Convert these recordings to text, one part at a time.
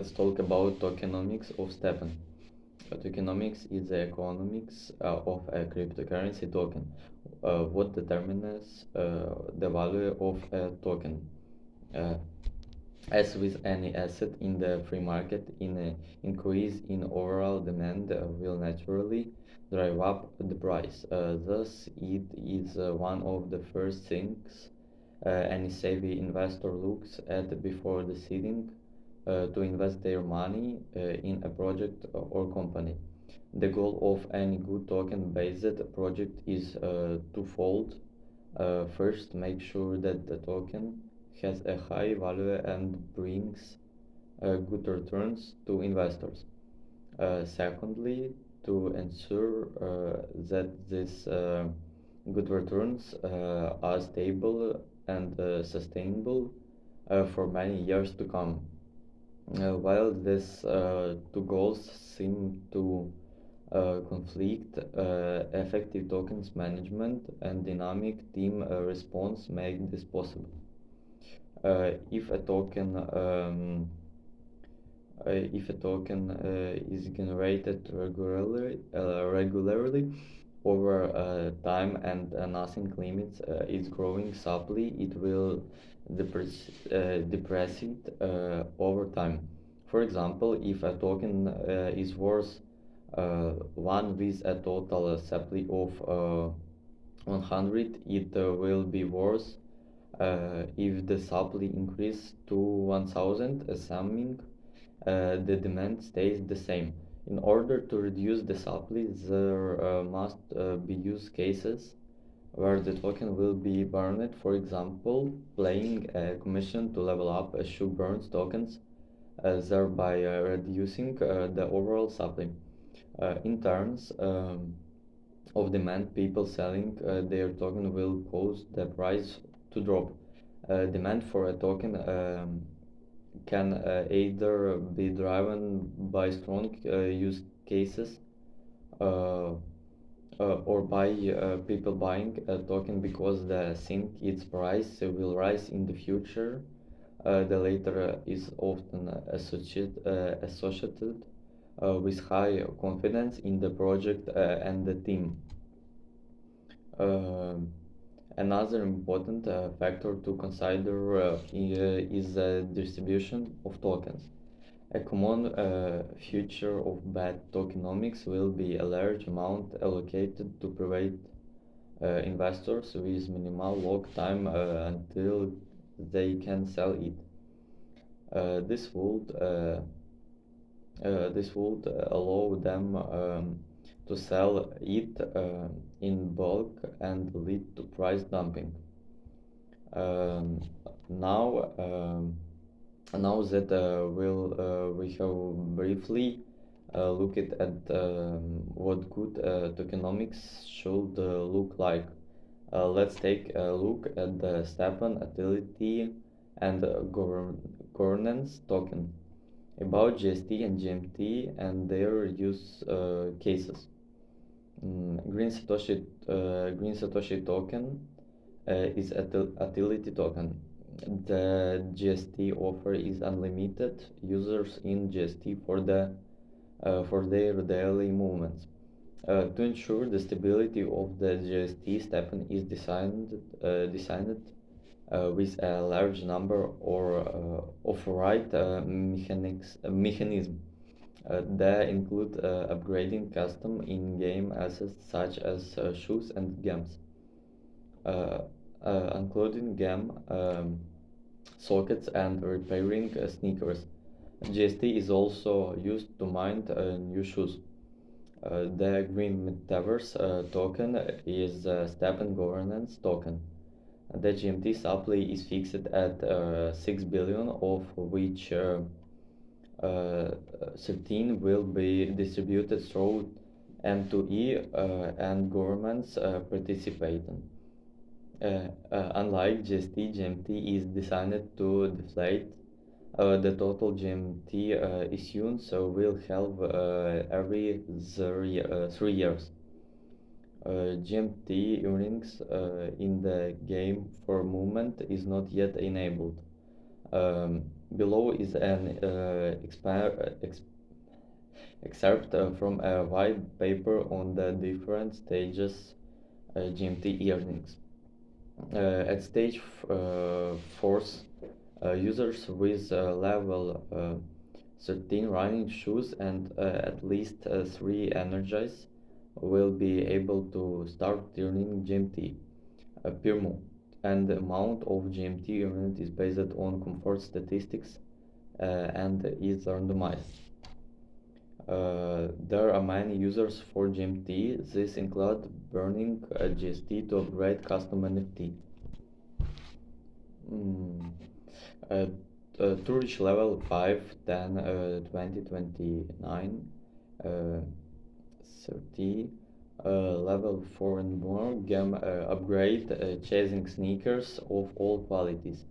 let's talk about tokenomics of STEPN. Tokenomics is the economics of a cryptocurrency token. What determines the value of a token? Uh, as with any asset in the free market, an increase in overall demand will naturally drive up the price. Thus, it is one of the first things any savvy investor looks at before deciding to invest their money in a project or company. The goal of any good token-based project is twofold. First, make sure that the token has a high value and brings good returns to investors. Secondly, to ensure that these good returns are stable and sustainable for many years to come. While these two goals seem to conflict, effective tokens management and dynamic team response make this possible. If a token is generated regularly over time and nothing limits its growing supply, it will depreciate over time. For example, if a token is worth one with a total supply of 100, it will be worth if the supply increases to 1000, assuming the demand stays the same. In order to reduce the supply, there must be use cases where the token will be burned. For example, paying a commission to level up a shoe burns tokens, thereby reducing the overall supply. In terms of demand, people selling their token will cause the price to drop. Demand for a token can either be driven by strong use cases uh, or by people buying a token because they think its price will rise in the future. The latter is often associated with high confidence in the project and the team. Uh, Another important factor to consider is the distribution of tokens. A common feature of bad tokenomics will be a large amount allocated to private investors with minimal lock time until they can sell it. This would allow them to sell it in bulk and lead to price dumping. Um, now, now that we have briefly looked at what good tokenomics should look like, let's take a look at the STEPN utility and governance token. About GST and GMT and their use cases. Green Satoshi token is a utility token. The GST offer is unlimited users in GST for their daily movements. To ensure the stability of the GST, STEPN is designed with a large number of right mechanism. They include upgrading custom in-game assets such as shoes and gems, uh, including gem sockets and repairing sneakers. GST is also used to mint new shoes. The Green Metaverse token is a STEPN governance token. The GMT supply is fixed at 6 billion, of which 13 will be distributed through M2E and governments participating. Unlike GST, GMT is designed to deflate the total GMT issuance will have every 3 years. GMT earnings in the game for movement is not yet enabled. Below is an excerpt from a white paper on the different stages GMT earnings. At stage 4, users with level 13 running shoes and at least 3 energies will be able to start earning GMT per month, and the amount of GMT earned is based on comfort statistics and is randomized. There are many users for GMT. This includes burning GST to upgrade custom NFT. Mm. Uh, to reach level 5, then 2029, 30, level 4 and more, game upgrade chasing sneakers of all qualities,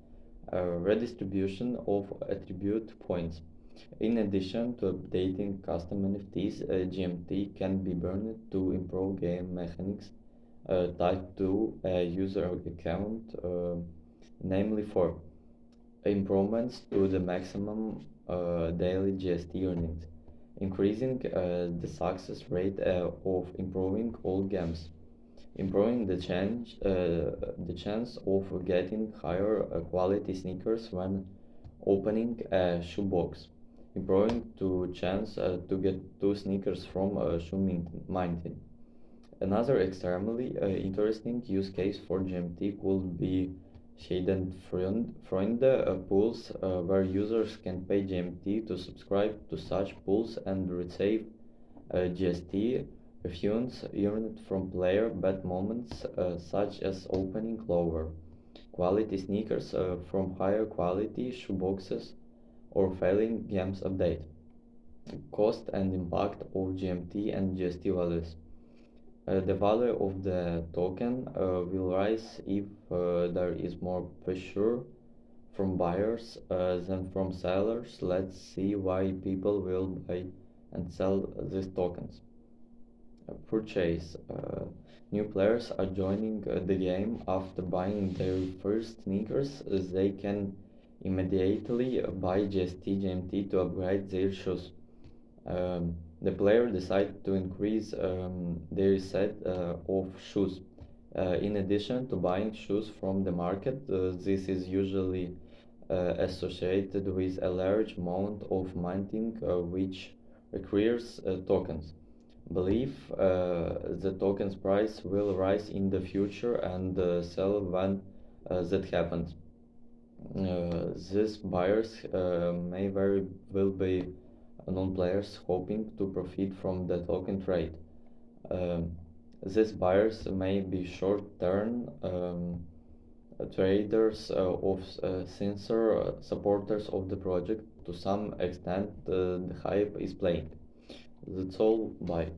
redistribution of attribute points. In addition to updating custom NFTs, GMT can be burned to improve game mechanics tied to a user account, namely for improvements to the maximum daily GST earnings, increasing the success rate of improving all games, improving the chance of getting higher quality sneakers when opening a shoebox, improving to chance to get two sneakers from shoe minting. Another extremely interesting use case for GMT could be hidden friend pools, where users can pay GMT to subscribe to such pools and receive GST refunds earned from player bad moments, such as opening lower quality sneakers from higher quality shoeboxes or failing games update. Cost and impact of GMT and GST values. The value of the token will rise if there is more pressure from buyers than from sellers. Let's see why people will buy and sell these tokens. Purchase. New players are joining the game after buying their first sneakers. They can immediately buy GST GMT to upgrade their shoes. The player decides to increase their set of shoes. In addition to buying shoes from the market, this is usually associated with a large amount of minting, which requires tokens. Believe the token's price will rise in the future and sell when that happens. These buyers may very well be non-players hoping to profit from the token trade. Um, these buyers may be short-term traders of sincere supporters of the project. To some extent, the hype is playing. That's all. Bye.